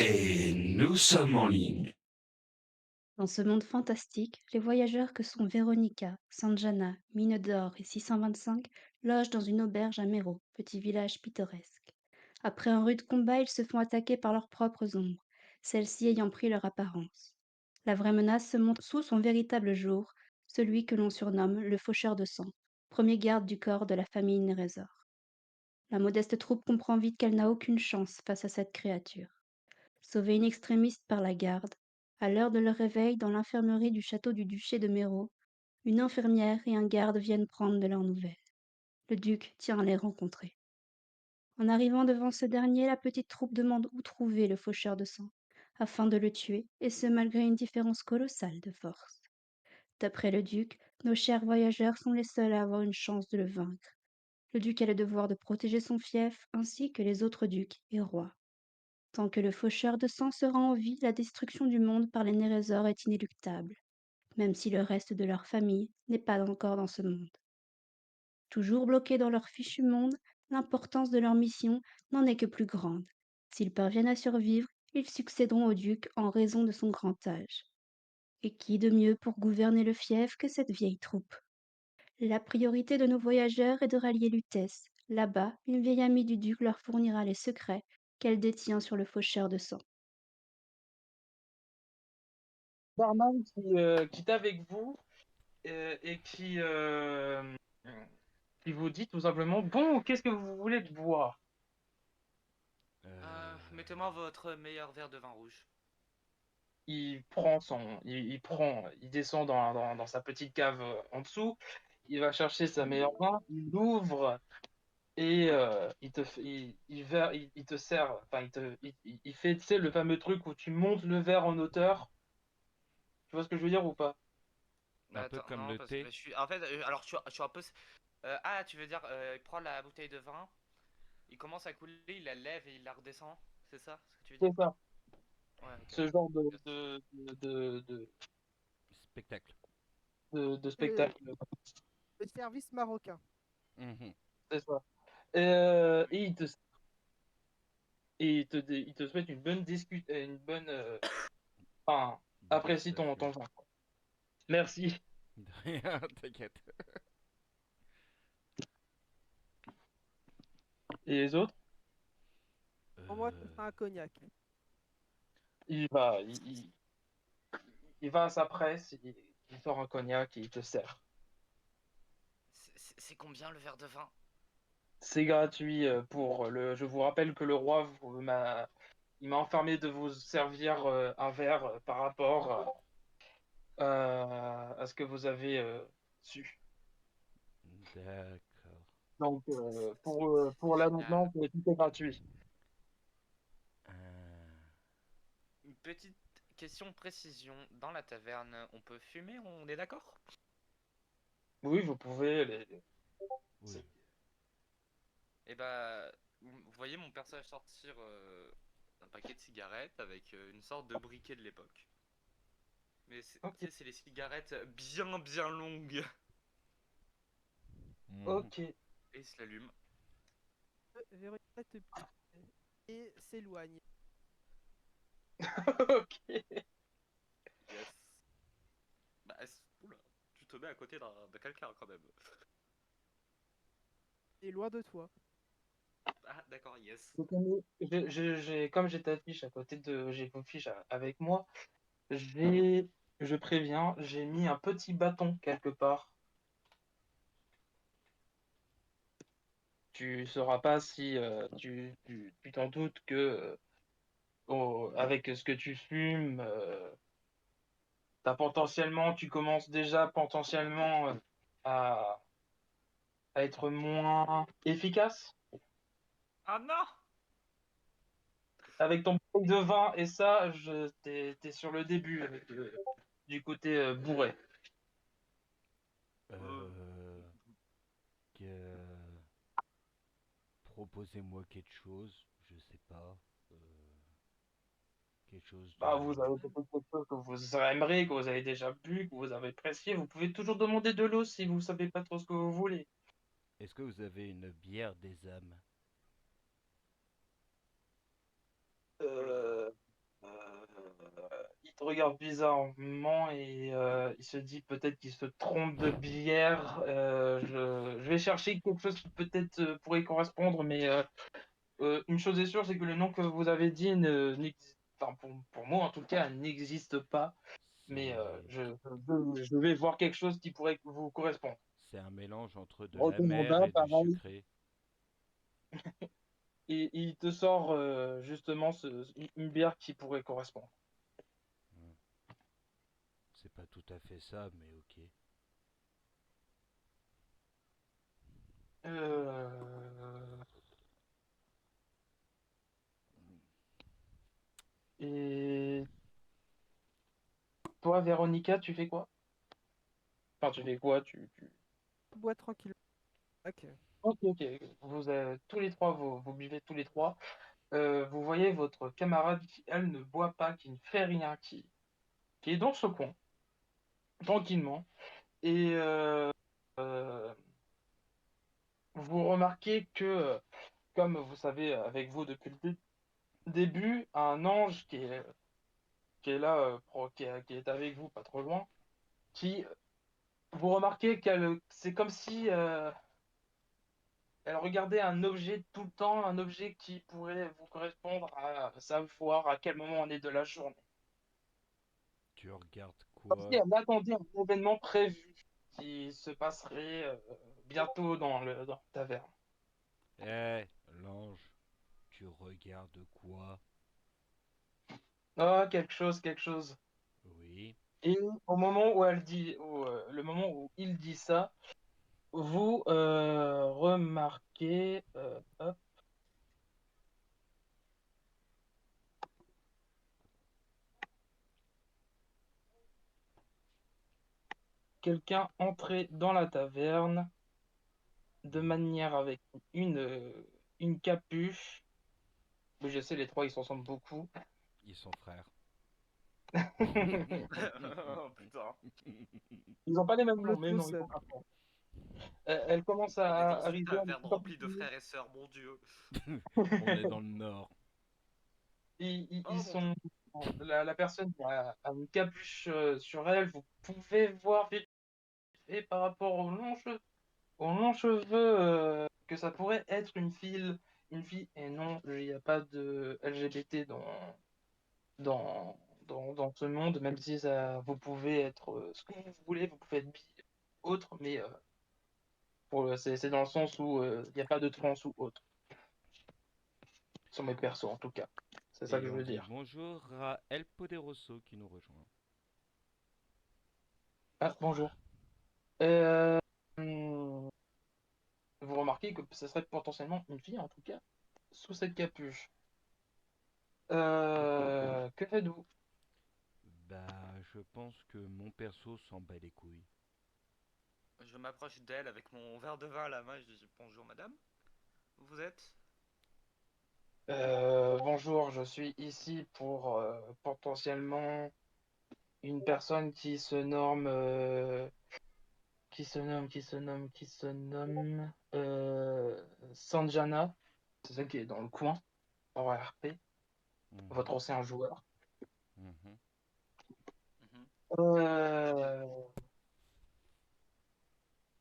Et nous sommes en ligne. Dans ce monde fantastique, les voyageurs que sont Veronica, Sanjana, Mine d'Or et 625 logent dans une auberge à Méro, petit village pittoresque. Après un rude combat, ils se font attaquer par leurs propres ombres, celles-ci ayant pris leur apparence. La vraie menace se montre sous son véritable jour, celui que l'on surnomme le faucheur de sang, premier garde du corps de la famille Nérésor. La modeste troupe comprend vite qu'elle n'a aucune chance face à cette créature. Sauvés in extremis par la garde, à l'heure de leur réveil dans l'infirmerie du château du duché de Méro, une infirmière et un garde viennent prendre de leurs nouvelles. Le duc tient à les rencontrer. En arrivant devant ce dernier, la petite troupe demande où trouver le faucheur de sang, afin de le tuer, et ce malgré une différence colossale de force. D'après le duc, nos chers voyageurs sont les seuls à avoir une chance de le vaincre. Le duc a le devoir de protéger son fief, ainsi que les autres ducs et rois. Tant que le faucheur de sang sera en vie, la destruction du monde par les Nérézors est inéluctable, même si le reste de leur famille n'est pas encore dans ce monde. Toujours bloqués dans leur fichu monde, l'importance de leur mission n'en est que plus grande. S'ils parviennent à survivre, ils succéderont au duc en raison de son grand âge. Et qui de mieux pour gouverner le fief que cette vieille troupe? La priorité de nos voyageurs est de rallier Lutèce. Là-bas, une vieille amie du duc leur fournira les secrets qu'elle détient sur le faucheur de sang. Barman qui est avec vous et qui vous dit tout simplement, bon, qu'est-ce que vous voulez boire? Mettez-moi votre meilleur verre de vin rouge. Il descend dans sa petite cave en dessous, il va chercher sa meilleure vin, il l'ouvre et il te sert, enfin il fait, tu sais, le fameux truc où tu montes le verre en hauteur. Tu vois ce que je veux dire ou pas? Bah, Un peu attends, comme non, le parce que thé. je suis. En fait, alors je suis un peu. Tu veux dire, il prend la bouteille de vin, il commence à couler, il la lève et il la redescend. C'est ça ce que tu veux C'est dire? ça, Ouais, ok. ce genre Yes. Spectacle. de Le, spectacle. le service marocain. Mhm. C'est ça. Et il te souhaite une bonne enfin, apprécie ton Dégustation. vin. Merci. De rien, t'inquiète. Et les autres, Pour moi, ce sera un cognac. il va, il, il- il va à sa presse, il sort un cognac et il te sert. C'est combien le verre de vin? C'est gratuit je vous rappelle que le roi il m'a enfermé de vous servir un verre par rapport à ce que vous avez su. D'accord. Donc, pour là Génial. maintenant, tout est gratuit. Euh, Une petite question de précision. Dans la taverne, on peut fumer, on est d'accord? Oui, vous pouvez. oui. Et bah, vous voyez mon personnage sortir un paquet de cigarettes avec une sorte de briquet de l'époque. Mais Ok, tu sais, c'est les cigarettes bien longues. Mhm. ok, Et il se l'allume. Véronica te et s'éloigne. ok. Yes. Bah, oula, tu te mets à côté de quelqu'un quand même. Et loin de toi. Ah, d'accord, yes. Donc, comme j'ai ta fiche à côté j'ai vos fiches avec moi, je préviens, j'ai mis un petit bâton quelque part. Tu sauras pas si tu t'en doutes que avec ce que tu fumes, tu commences déjà potentiellement à, à être moins efficace Ah non! avec ton bouteille de vin et ça, t'es sur le début du côté bourré. Euh, Euh, que- Proposez-moi quelque chose, je sais pas. euh, Quelque chose Bah, vous de. avez peut-être quelque chose que vous aimeriez, que vous avez déjà bu, que vous avez apprécié. Vous pouvez toujours demander de l'eau si vous savez pas trop ce que vous voulez. Est-ce que vous avez une bière des âmes? Oh là Euh, là. te regarde bizarrement et il se dit peut-être qu'il se trompe de bière. Je vais chercher quelque chose qui peut-être pourrait correspondre, mais une chose est sûre, c'est que le nom que vous avez dit n'existe, enfin, pour moi en tout cas, n'existe pas. Mais C'est je vais voir quelque chose qui pourrait vous correspondre. c'est un mélange entre de l'amer Recommanda, et du pareil. sucré. Et il te sort justement une bière qui pourrait correspondre. Hmm. C'est pas tout à fait ça, mais ok. Euh, Et toi, Véronica, tu fais quoi? Enfin, tu fais quoi? Bois tranquille. Ok. Ok, ok. Vous tous les trois, vous buvez tous les trois. Vous voyez votre camarade qui, elle, ne boit pas, qui ne fait rien, qui est dans ce coin, tranquillement. Et euh, vous remarquez que, comme vous savez, avec vous depuis le début, un ange qui est là, qui est avec vous, pas trop loin, qui, vous remarquez c'est comme si elle regardait un objet tout le temps, un objet qui pourrait vous correspondre à savoir à quel moment on est de la journée. Tu regardes Comme si quoi? elle attendait un événement prévu qui se passerait bientôt dans la taverne. Eh, l'ange, tu regardes quoi? Ah, quelque chose, quelque chose. Oui. Et au moment où elle dit, le moment où il dit ça, vous remarquez, hop, quelqu'un entrer dans la taverne de Hmm. manière avec une capuche. Oui, je sais, les trois, ils se ressemblent beaucoup. Ils sont frères. Oh putain. Ils n'ont pas les mêmes Le noms, mais non, tous. ils sont pas frères. Elle commence On est à dans une arriver un taverne petit peu remplie de plus. frères et sœurs, mon dieu. On est dans le nord. Ils Oh mon dieu. sont. La personne a une capuche sur elle. Vous pouvez voir vite fait par rapport aux longs cheveux que ça pourrait être une fille. Et non, il n'y a pas de LGBT dans, dans ce monde, même si vous pouvez être ce que vous voulez, vous pouvez être bi, autre, mais c'est dans le sens où il n'y a pas de trans ou autre, sur mes persos en tout cas. C'est ça que Et je on veux dit dire. bonjour à El Poderoso qui nous rejoint. Ah, bonjour. Euh, hum, vous remarquez que ce serait potentiellement une fille, en tout cas, sous cette capuche. Que faites-vous? Bah, je pense que mon perso s'en bat les couilles. Je m'approche d'elle avec mon verre de vin à la main et je dis bonjour madame. Vous êtes? Bonjour, je suis ici pour potentiellement une personne qui se nomme Sanjana. C'est celle qui est dans le coin, en RP, votre Mhm, ancien joueur. mhm. Mhm. Euh,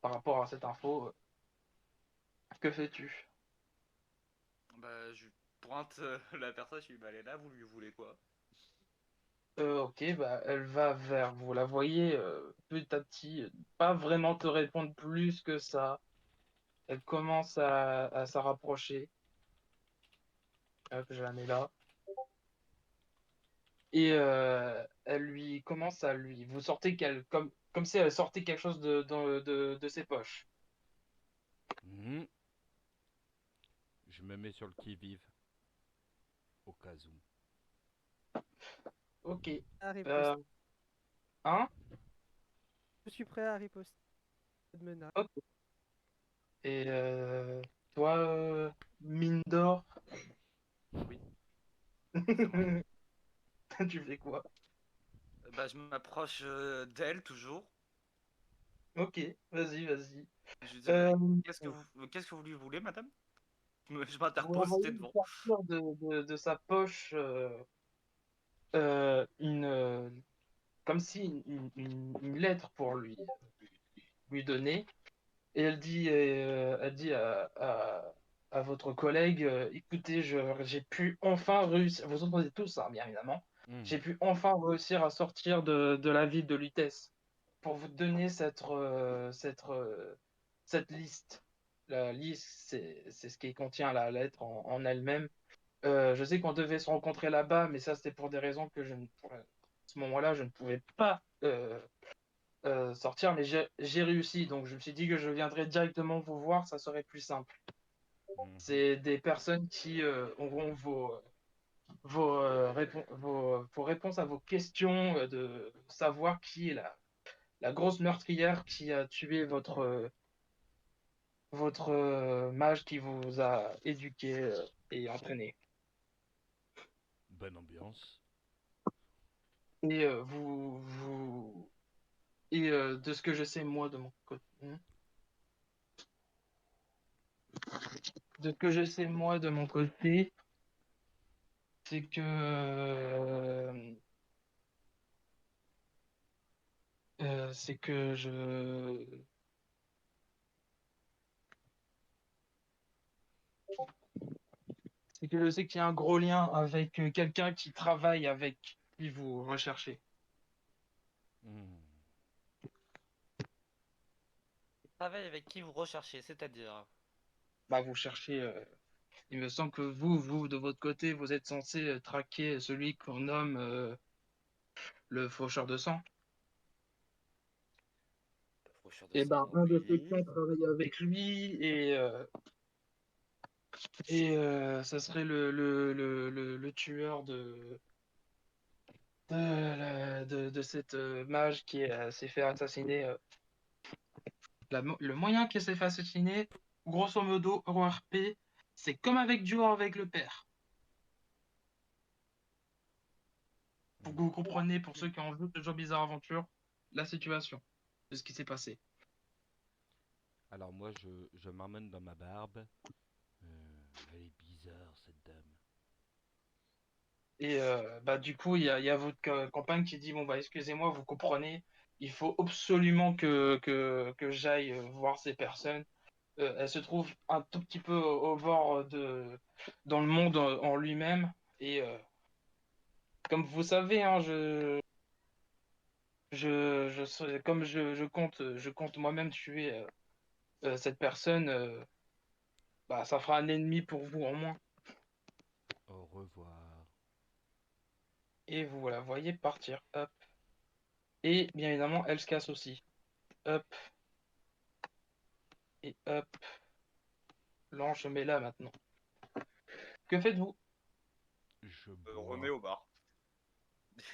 Par rapport à cette info, que fais-tu? Bah je lui pointe la personne, je lui dis bah elle est là, vous lui voulez quoi? Ok, bah elle va vers vous. La voyez petit à petit, pas vraiment te répondre plus que ça. Elle commence à s'en rapprocher. Hop, je la mets là. Et elle lui commence à lui. Vous sortez comme si elle sortait quelque chose de ses poches. Mhm. Je me mets sur le qui-vive, au cas où. Ok. À riposter. Euh, hein? Je suis prêt à riposter. Pas de menace. Ok. Et toi, mine d'or, Oui, c'est moi. tu fais quoi? Bah je m'approche d'elle toujours. Ok, vas-y, vas-y. Je lui dis bah Euh, qu'est-ce que vous lui voulez madame? Je vous la m'interpose, voyez c'était devant. sortir de sa poche comme si une lettre pour lui donner. Et elle dit à votre collègue, écoutez, j'ai pu enfin réussir, vous entendez tous ça, bien évidemment, j'ai pu enfin réussir à sortir de la ville de Lutèce pour vous donner cette liste. La liste, c'est ce qui contient la lettre en elle-même. Je sais qu'on devait se rencontrer là-bas, mais ça, c'était pour des raisons que à ce moment-là, je ne pouvais pas sortir, mais j'ai réussi. Donc, je me suis dit que je viendrais directement vous voir, ça serait plus simple. C'est des personnes qui auront vos réponses à vos questions, de savoir qui est la grosse meurtrière qui a tué votre mage qui vous a éduqué et entraîné. Bonne ambiance. Et de ce que je sais moi de mon côté, de ce que je sais moi de mon côté, c'est que c'est que je sais qu'il y a un gros lien avec quelqu'un qui travaille avec qui vous recherchez. Travail avec qui vous recherchez, c'est-à-dire. Bah, vous cherchez. Il me semble que vous, de votre côté, vous êtes censé traquer celui qu'on nomme le faucheur de sang. Faucheur de Et ben, sang, un de ceux qui oui. ont travaillé avec lui ça serait le tueur de cette mage qui s'est fait assassiner. Le moyen qu'elle s'est fait assassiner, grosso modo, ORP, c'est comme avec Duo avec le père. Pour que vous compreniez, pour ceux qui ont vu ce jeu Bizarre Aventure, la situation de ce qui s'est passé. Alors moi, je m'emmène dans ma barbe. Elle est bizarre, cette dame. Et bah, du coup, il y a votre compagne qui dit, bon, bah, excusez-moi, vous comprenez, il faut absolument que j'aille voir ces personnes. Elle se trouve un tout petit peu au bord dans le monde en lui-même. Et comme vous savez, hein, comme je compte moi-même tuer cette personne, bah, ça fera un ennemi pour vous en moins. Au revoir. Et vous la voyez partir. Hop. Et bien évidemment, elle se casse aussi. Hop. Et hop. L'ange se met là maintenant. Que faites-vous? Je Remets bois. au bar.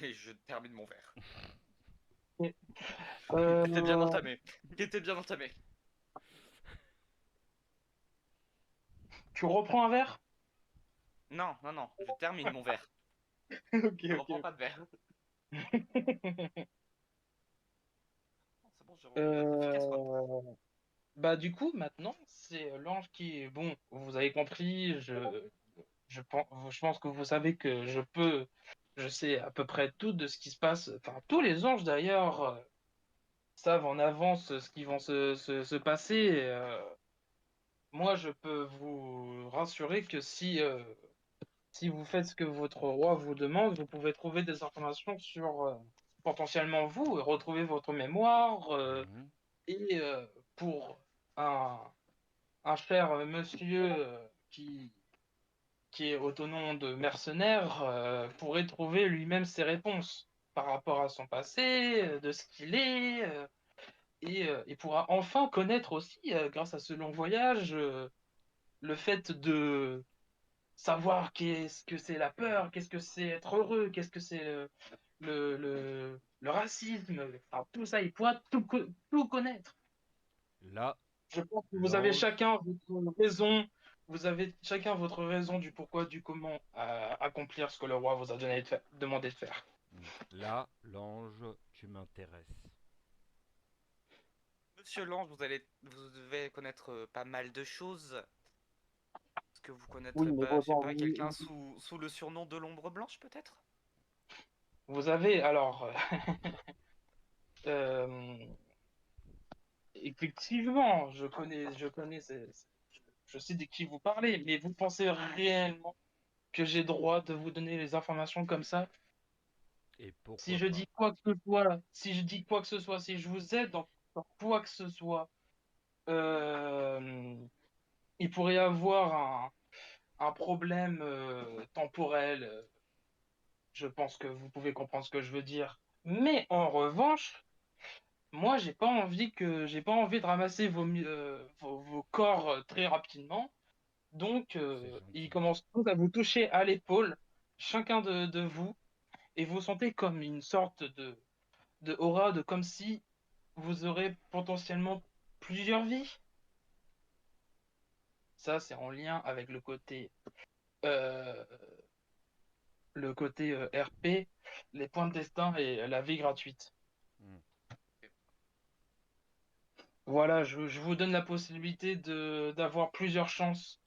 Et je termine mon verre. Et, Qui était bien euh, entamé. Qui était bien entamé. Tu reprends un verre? Non, non, non, je termine mon verre. Ok, Je reprends ok. pas de verre. C'est bon, j'ai repris efficace quoi. Euh, Bah du coup, maintenant, c'est l'ange qui... Bon, vous avez compris, je pense que vous savez que je sais à peu près tout de ce qui se passe. Enfin, tous les anges d'ailleurs savent en avance ce qui va se passer. Moi, je peux vous rassurer que si vous faites ce que votre roi vous demande, vous pouvez trouver des informations sur potentiellement vous, retrouver votre mémoire, et pour un, un cher monsieur qui est autonome de mercenaire pourrait trouver lui-même ses réponses par rapport à son passé, de ce qu'il est, et pourra enfin connaître aussi, grâce à ce long voyage, le fait de savoir qu'est-ce que c'est la peur, qu'est-ce que c'est être heureux, qu'est-ce que c'est le racisme, enfin, tout ça, il pourra tout connaître. Là, Je pense que vous avez l'ange. chacun votre raison, vous avez chacun votre raison du pourquoi, du comment accomplir ce que le roi vous a demandé de faire. Là, l'ange, tu m'intéresses. Monsieur Lange, vous devez connaître pas mal de choses. Est-ce que vous Oui, connaîtrez mais pas, vos je sais pas, envies, quelqu'un sous le surnom de l'ombre blanche peut-être? Vous avez alors, euh, effectivement, je sais de qui vous parlez, mais vous pensez réellement que j'ai droit de vous donner les informations comme ça? Et Si pourquoi je pas? dis quoi que ce soit, si je dis quoi que ce soit, si je vous aide dans quoi que ce soit, euh, il pourrait y avoir un problème temporel. Je pense que vous pouvez comprendre ce que je veux dire. Mais en revanche, moi, j'ai pas envie de ramasser vos corps très rapidement. Donc, C'est ils gentil. commencent tous à vous toucher à l'épaule, chacun de vous, et vous sentez comme une sorte de aura, de comme si vous aurez potentiellement plusieurs vies. Ça, c'est en lien avec euh, le côté RP, les points de destin et la vie gratuite. Hmm. Voilà, je vous donne la possibilité d'avoir plusieurs chances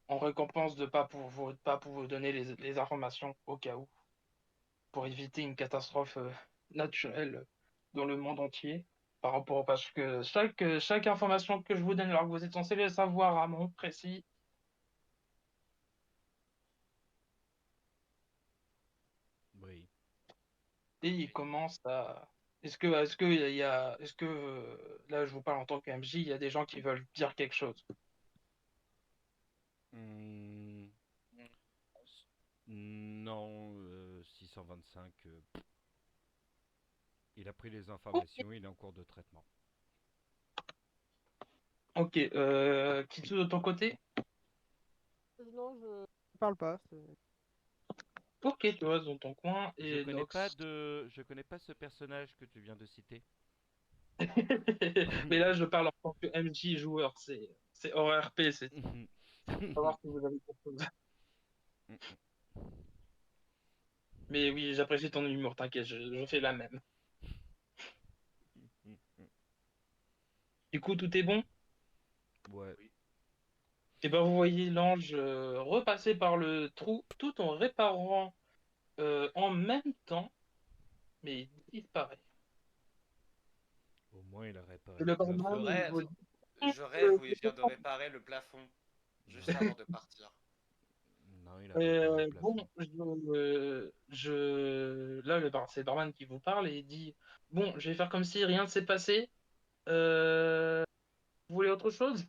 en récompense de pas pour vous donner les informations au cas où, pour éviter une catastrophe naturelle dans le monde entier. Parce que chaque information que je vous donne alors que vous êtes censé le savoir à mon précis, Oui. et il commence à. Est-ce que là je vous parle en tant que MJ, il y a des gens qui veulent dire quelque chose. Hmm, non, 625. Il a pris les informations, il est en cours de traitement. Ok, Kitsu de ton côté? Non, je parle pas. Ok, tu restes dans ton coin et Nox. Je connais pas ce personnage que tu viens de citer. Mais là je parle en tant que MJ joueur, c'est hors RP, c'est pour voir si vous avez quelque chose. Mais oui, j'apprécie ton humour, t'inquiète, je fais la même. Du coup, tout est bon? Ouais. Et ben vous voyez l'ange repasser par le trou tout en réparant en même temps, mais il disparaît. Au moins, il a réparé Et le le Je barman, plafond. il vous rêve. dit, Je rêve où il vient de réparer le plafond juste avant de partir. Non, il a réparé le Bon, plafond. là, c'est le barman qui vous parle et il dit, bon, je vais faire comme si rien ne s'est passé. Euh, Vous voulez autre chose?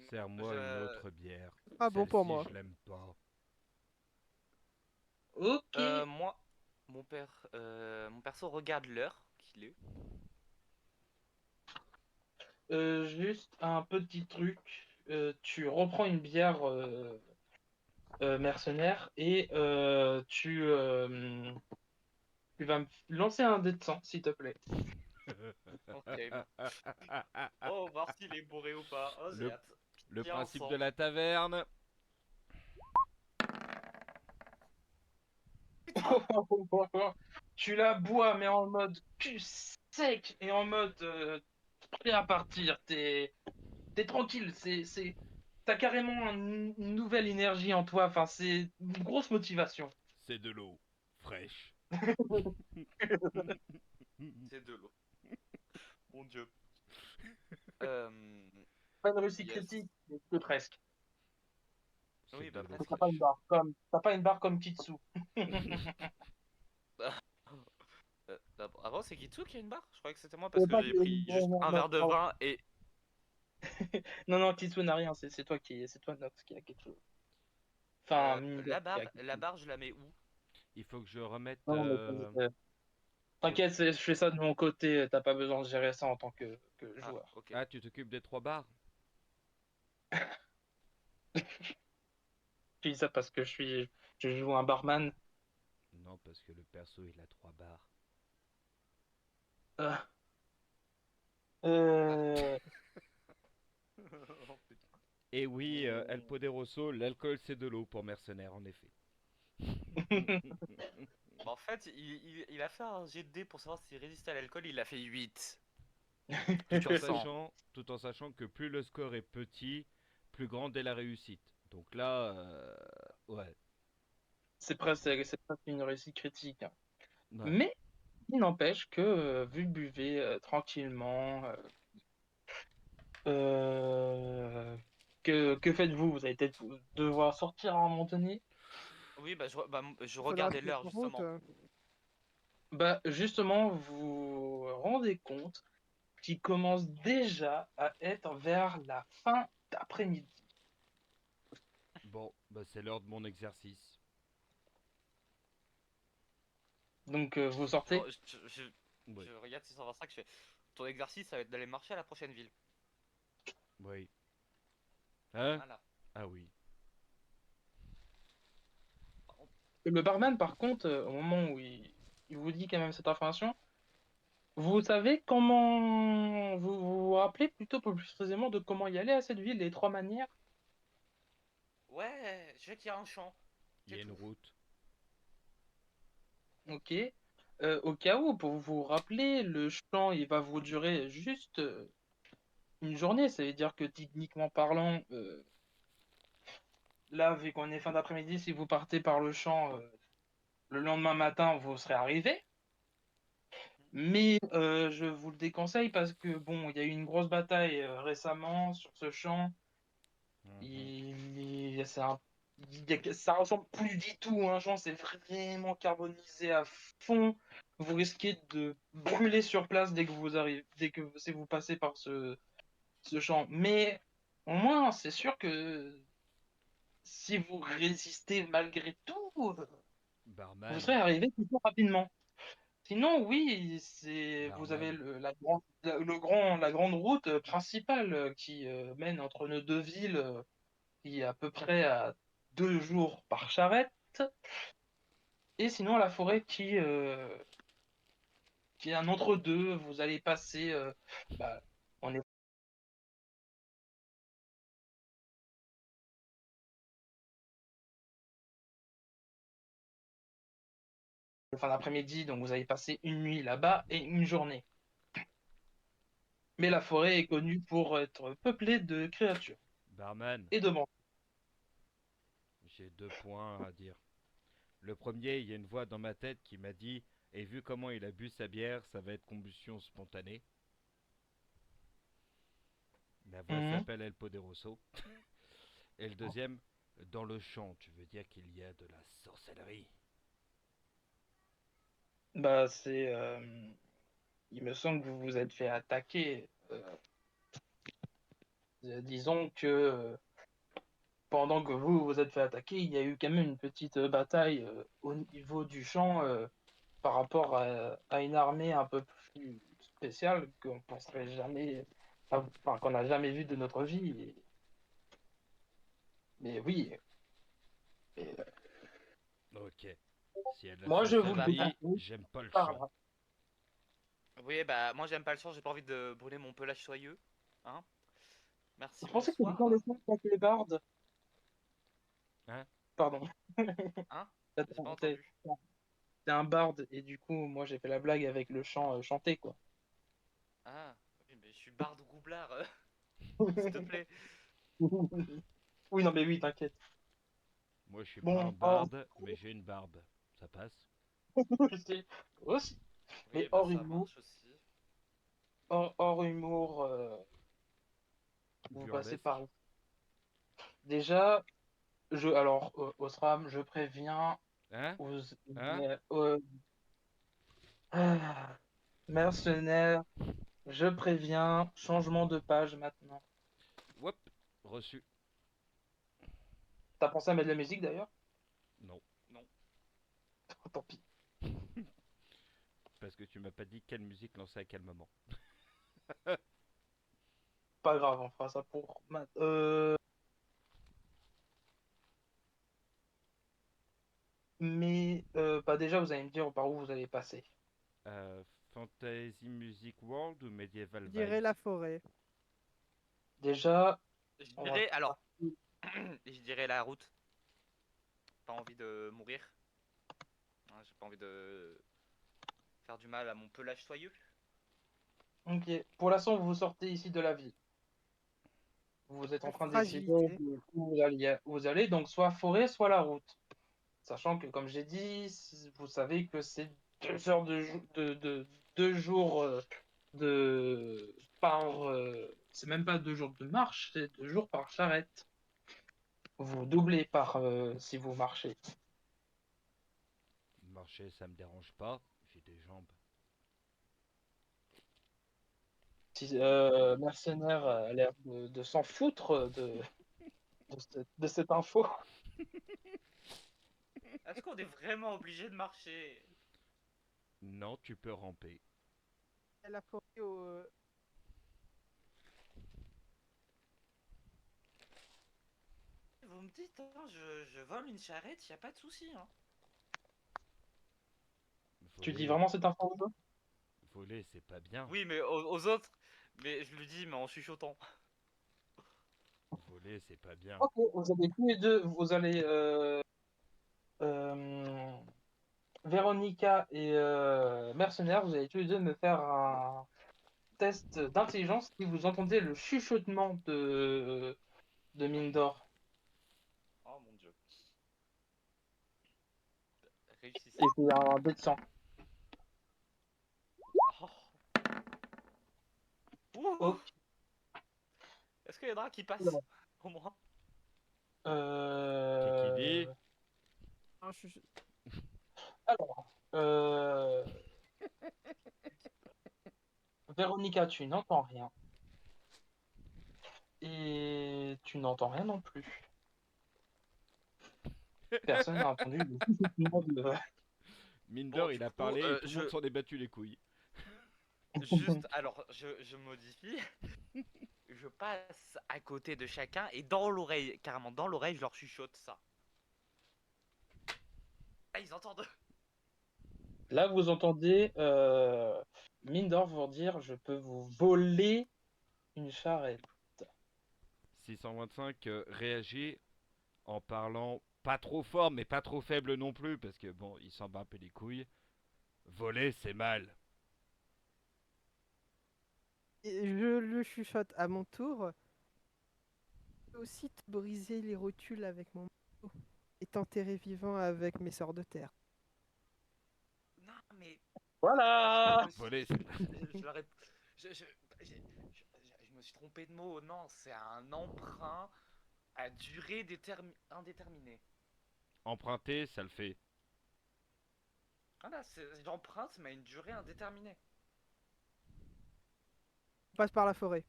Serre-moi une Je... autre bière. Ah bon pour Celle-ci, moi. je l'aime pas. Ok. Moi, mon perso regarde l'heure qu'il est. Juste un petit truc. Tu reprends une bière mercenaire et tu vas me lancer un dé de sang, s'il te plaît. Ok. Oh, voir s'il est bourré ou pas. Oh, j'ai Le, hâte. le Viens principe de ensemble. la taverne. Tu la bois, mais en mode cul sec et en mode prêt à partir. T'es tranquille. T'as carrément une nouvelle énergie en toi. Enfin, c'est une grosse motivation. C'est de l'eau fraîche. C'est de l'eau. Mon dieu. Euh, Pas une réussite yes. critique, mais que presque. Oui, C'est de bah l'eau presque. fraîche. T'as pas une barre comme Kitsu. Avant, c'est Kitsu qui a une barre? Je croyais que c'était moi parce C'est que pas j'ai pris juste non, un non, verre de non, vin et. non, Kitsu n'a rien. C'est toi Nox qui a quelque chose. Enfin, Mingok qui a quelque La chose. barre, je la mets où? Il faut que je remette. Non, mais t'inquiète, je fais ça de mon côté. T'as pas besoin de gérer ça en tant que Ah, joueur. ok. Ah, tu t'occupes des 3 bars? Je dis ça parce que je joue un barman. Non, parce que le perso il a 3 bars. Euh, Ah. euh, Oh, putain. Et oui, El Poderoso, l'alcool c'est de l'eau pour mercenaires en effet. En fait, il a fait un jet de dés pour savoir s'il résistait à l'alcool, il a fait 8 Tout en sur 100. sachant que plus le score est petit, plus grande est la réussite. Donc là, ouais. c'est presque une réussite critique, hein. Ouais. Mais il n'empêche que vu que buvez tranquillement, que faites-vous? Vous allez peut-être devoir sortir à un moment donné. Oui, je Il faudra regardais trouver l'heure une route. justement. Bah justement, vous vous rendez compte qu'il commence déjà à être vers la fin d'après-midi. Bon, bah c'est l'heure de mon exercice. Donc vous sortez. Oui, Je regarde 625, je fais ton exercice, ça va être d'aller marcher à la prochaine ville. oui. Hein? Voilà. Ah oui. Le barman, par contre, au moment où il vous dit quand même cette information, vous savez comment vous rappelez plutôt plus précisément de comment y aller à cette ville, les trois manières. Ouais, je sais qu'il y a un champ. Il y C'est a une tout. route. Ok. Au cas où, pour vous rappeler, le champ, il va vous durer juste une journée. Ça veut dire que techniquement parlant, là, vu qu'on est fin d'après-midi, si vous partez par le champ le lendemain matin, vous serez arrivé. Mais je vous le déconseille parce que bon, il y a eu une grosse bataille récemment sur ce champ. Mhm. C'est ça ressemble plus du tout à un champ, c'est vraiment carbonisé à fond. Vous risquez de brûler sur place dès que vous arrivez, dès que si vous passez par ce champ. Mais au moins, c'est sûr que si vous résistez malgré tout, vous serez Barman. arrivé plutôt rapidement. Sinon, oui, vous avez Barman. la grande route principale qui mène entre nos deux villes, qui est à peu près à 2 jours par charrette. Et sinon, la forêt qui est un entre-deux. Vous allez passer, bah, on est fin d'après-midi, donc vous allez passer une nuit là-bas et une journée. Mais la forêt est connue pour être peuplée de créatures Barman. et de monstres. J'ai 2 points à dire. Le premier, il y a une voix dans ma tête qui m'a dit, et vu comment il a bu sa bière, ça va être combustion spontanée. La voix Mhm. s'appelle El Poderoso. Et le deuxième, dans le champ, tu veux dire qu'il y a de la sorcellerie. Bah, il me semble que vous vous êtes fait attaquer. Disons que pendant que vous vous êtes fait attaquer, il y a eu quand même une petite bataille au niveau du champ par rapport à une armée un peu plus spéciale qu'on penserait jamais, enfin qu'on n'a jamais vue de notre vie. Mais oui, et, Ok. Si y a de la moi je vous le sorcellerie, déconseille. j'aime pas le Par champ. là. Oui, bah moi j'aime pas le sang, j'ai pas envie de brûler mon pelage soyeux. Hein. Je Merci, pensais que c'était dans bonsoir. les films avec les bardes. Hein? Pardon. Hein? J'ai pas C'est entendu. c'est un barde et du coup moi j'ai fait la blague avec le chant chanté quoi. Ah, oui, mais je suis barde roublard, s'il te plaît. Oui non mais oui t'inquiète. Moi, je suis pas un Bon hors barde, mais j'ai une barbe. Ça passe? aussi. Mais Oui, bah ça marche aussi. hors humour, vous passez Burlesque? par déjà alors Osram, je préviens Hein? aux Hein? ah, mercenaires, je préviens, changement de page maintenant. Whoop! Reçu. T'as pensé à mettre de la musique d'ailleurs? Non. Non. Tant pis. Parce que tu m'as pas dit quelle musique lancer à quel moment. Pas grave, on fera ça pour mais bah déjà vous allez me dire par où vous allez passer. Fantasy Music World ou Medieval Je dirais Vibes? la forêt. Déjà, Je on va dirais, alors, faire- je dirais la route. Pas envie de mourir. Hein, j'ai pas envie de faire du mal à mon pelage soyeux. Ok. Pour l'instant, vous sortez ici de la ville. Vous êtes en La train de décider fragilité. de où vous allez, donc soit forêt, soit la route. Sachant que, comme j'ai dit, vous savez que c'est 2 heures de 2 jours par. C'est même pas 2 jours de marche, c'est 2 jours par charrette. Vous doublez par si vous marchez. Marcher, ça me dérange pas. J'ai des jambes. Si, Mercenaire a l'air de s'en foutre de cette info. Est-ce qu'on est vraiment obligé de marcher? Non, tu peux ramper. Elle a forêt au... Vous me dites, hein, je vole une charrette, y a pas de souci. Hein. Tu dis Voler, vraiment cette info au jeu? voler, c'est pas bien. Oui, mais aux autres, mais je le dis, mais en chuchotant. Voler, c'est pas bien. Ok, vous allez tous les deux, vous allez euh, Véronica et Mercenaire, vous allez tous les deux me faire un test d'intelligence si vous entendez le chuchotement de Mindor. Oh mon dieu. Réussissez. Et c'est un dé de 100. Oh. Ouh. Ok. Est-ce qu'il y en a un qui passe Alors. au moins? Kikili. Non, Alors, Véronica, tu n'entends rien. Et tu n'entends rien non plus. Personne n'a entendu le chuchotement de... Mindor, Bon, il du a coup, parlé et tout le monde s'en est battu les couilles. Juste, alors, je modifie. Je passe à côté de chacun et dans l'oreille, carrément dans l'oreille, je leur chuchote ça. Ah, ils entendent. Là, vous entendez Mindor vous dire, je peux vous voler une charrette. 625 réagit en parlant pas trop fort mais pas trop faible non plus parce que bon, il s'en bat un peu les couilles. Voler, c'est mal. Et je le chuchote à mon tour. Je peux aussi te briser les rotules avec mon marteau et t'enterrer vivant avec mes sorts de terre. Non, mais Voilà! Voler, je leur ai- je- je- je me suis trompé de mot. Non, c'est un emprunt à durée indéterminée. emprunter, ça le fait. Voilà, j'emprunte, mais à une durée indéterminée. On passe par la forêt.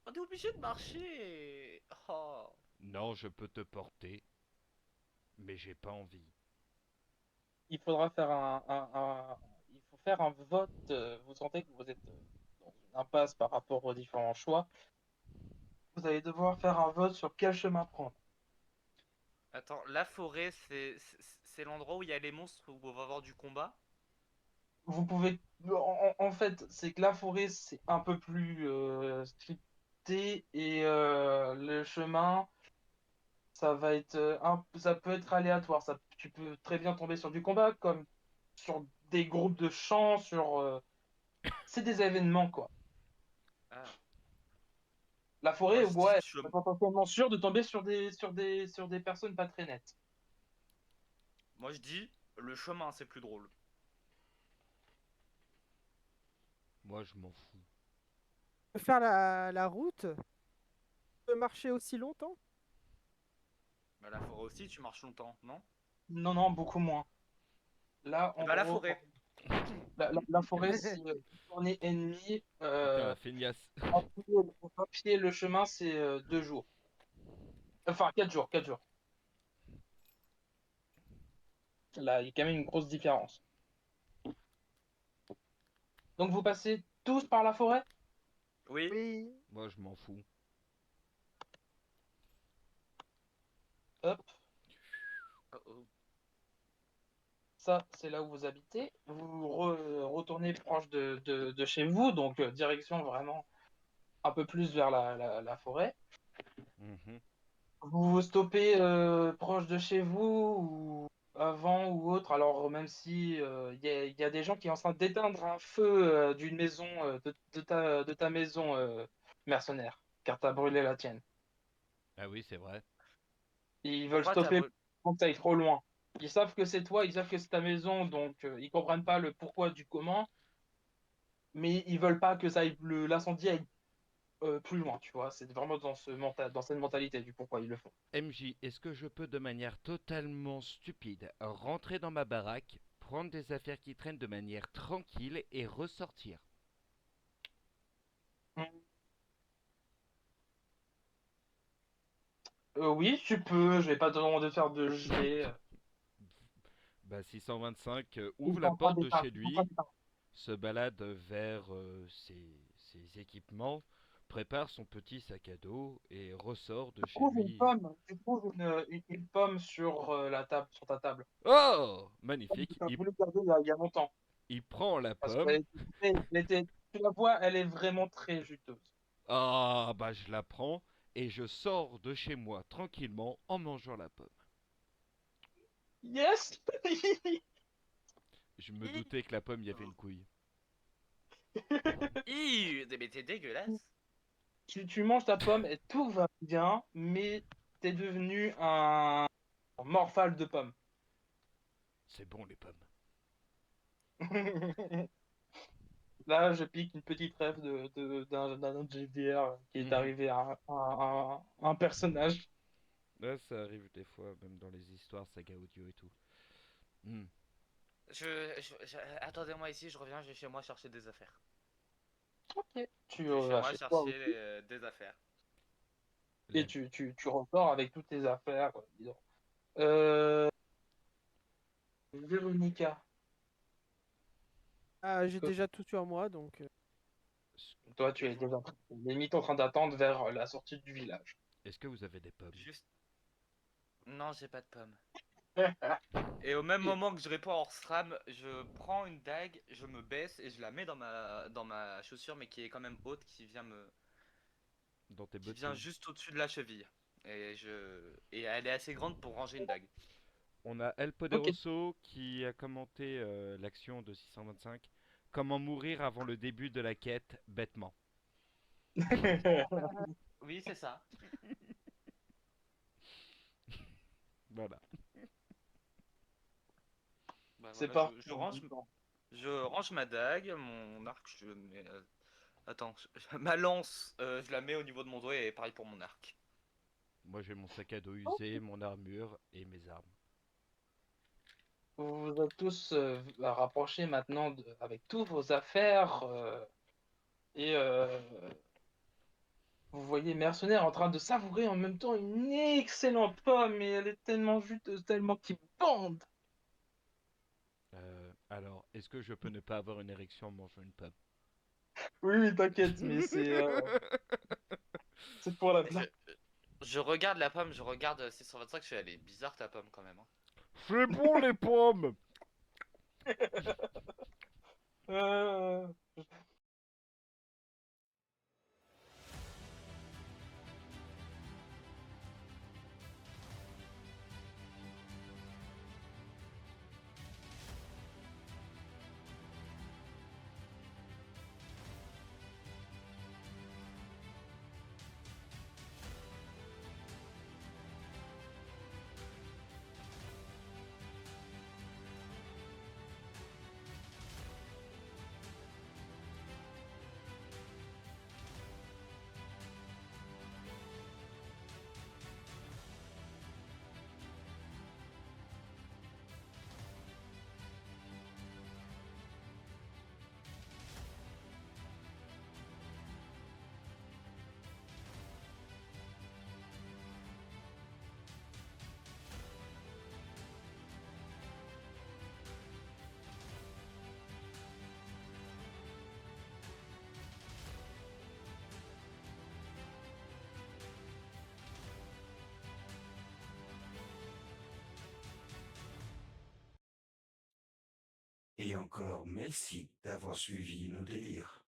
On est obligé de marcher. Oh. Non, je peux te porter, mais j'ai pas envie. Il faudra faire il faut faire un vote. Vous sentez que vous êtes dans une impasse par rapport aux différents choix. Vous allez devoir faire un vote sur quel chemin prendre. Attends, la forêt, c'est l'endroit où il y a les monstres, où on va avoir du combat? Vous pouvez. En fait, c'est que la forêt, c'est un peu plus scripté et le chemin, ça va être ça peut être aléatoire. Tu peux très bien tomber sur du combat, comme sur des groupes de chants, c'est des événements, quoi. Ah. La forêt, Moi, je dis ouais, chemin. c'est potentiellement sûr de tomber sur des personnes pas très nettes. Moi, je dis le chemin, c'est plus drôle. Moi, je m'en fous. On peut faire la route. On peut marcher aussi longtemps. Bah, la forêt aussi, tu marches longtemps, non? Non, non, beaucoup moins. Là, Et en bah, la gros, forêt. la forêt, c'est une journée et demie. Putain, feignasse. En papier, le chemin, c'est 2 jours. Enfin, 4 jours, 4 jours. Là, il y a quand même une grosse différence. Donc, vous passez tous par la forêt? Oui. Oui. Moi, je m'en fous. Hop, Oh, oh. ça, c'est là où vous habitez. Vous retournez proche de chez vous, donc direction vraiment un peu plus vers la forêt. Mhm. Vous vous stoppez proche de chez vous ou avant ou autre. Alors même si il y a des gens qui sont en train d'éteindre un feu d'une maison de ta maison mercenaire, car t'as brûlé la tienne. Ah oui, c'est vrai. Ils veulent Pourquoi t'as stopper vol- quand ça aille trop loin. Ils savent que c'est toi, ils savent que c'est ta maison, donc ils comprennent pas le pourquoi du comment, mais ils veulent pas que l'incendie aille plus loin, tu vois. C'est vraiment dans cette mentalité du pourquoi ils le font. MJ, est-ce que je peux de manière totalement stupide rentrer dans ma baraque, prendre des affaires qui traînent de manière tranquille et ressortir? Oui, tu peux, je vais pas te demander de faire de jet. Bah 625 Ils ouvre sont la en train porte de d'éteindre, chez ils sont en train lui, d'éteindre. se balade vers ses équipements, prépare son petit sac à dos et ressort de chez lui. Tu trouves une pomme sur la table, sur ta table. Oh! Pomme que Magnifique. tu as voulu garder il y a longtemps. Il prend la Parce pomme. qu'elle tu la vois, elle est vraiment très juteuse. Ah, bah je la prends et je sors de chez moi tranquillement en mangeant la pomme. Yes! Je me doutais que la pomme y avait une couille. Mais t'es dégueulasse. Tu manges ta pomme et tout va bien, mais t'es devenu un morphale de pommes. C'est bon les pommes. Là, je pique une petite rêve d'un GDR qui est Mhm. arrivé à un personnage. Ouais, ça arrive des fois, même dans les histoires, saga audio et tout. Hmm. Attendez-moi ici, je reviens, je vais chez moi chercher des affaires. Tu Je vais chez vas moi chez toi chercher aussi des affaires. et La- tu ressors avec toutes tes affaires. Disons. Euh, Véronica, Ah, j'ai que déjà tout sur moi, donc toi, tu es déjà limite en train d'attendre vers la sortie du village. Est-ce que vous avez des pommes? Juste. Non, j'ai pas de pommes. Et au même moment que je réponds à Orsram, je prends une dague, je me baisse et je la mets dans ma chaussure, mais qui est quand même haute, Dans tes qui vient bottines? juste au-dessus de la cheville. Et elle est assez grande pour ranger une dague. On a El Ok. Poderoso qui a commenté l'action de 625. Comment mourir avant le début de la quête, bêtement. Oui, c'est ça. Voilà. Bah C'est voilà, parti. je range ma dague, mon arc, je le mets. Attends, ma lance, je la mets au niveau de mon doigt et pareil pour mon arc. Moi j'ai mon sac à dos usé, mon armure et mes armes. Vous vous êtes tous rapprochés maintenant avec tous vos affaires et vous voyez Mercenaire en train de savourer en même temps une excellente pomme et elle est tellement juteuse, tellement qu'il bande. Alors, est-ce que je peux ne pas avoir une érection en mangeant une pomme? Oui, oui, t'inquiète, mais c'est pour la Je, blague. je regarde la pomme, je regarde 625, je fais, elle est bizarre ta pomme quand même, hein. C'est bon les pommes! Euh, Et encore merci d'avoir suivi nos délires.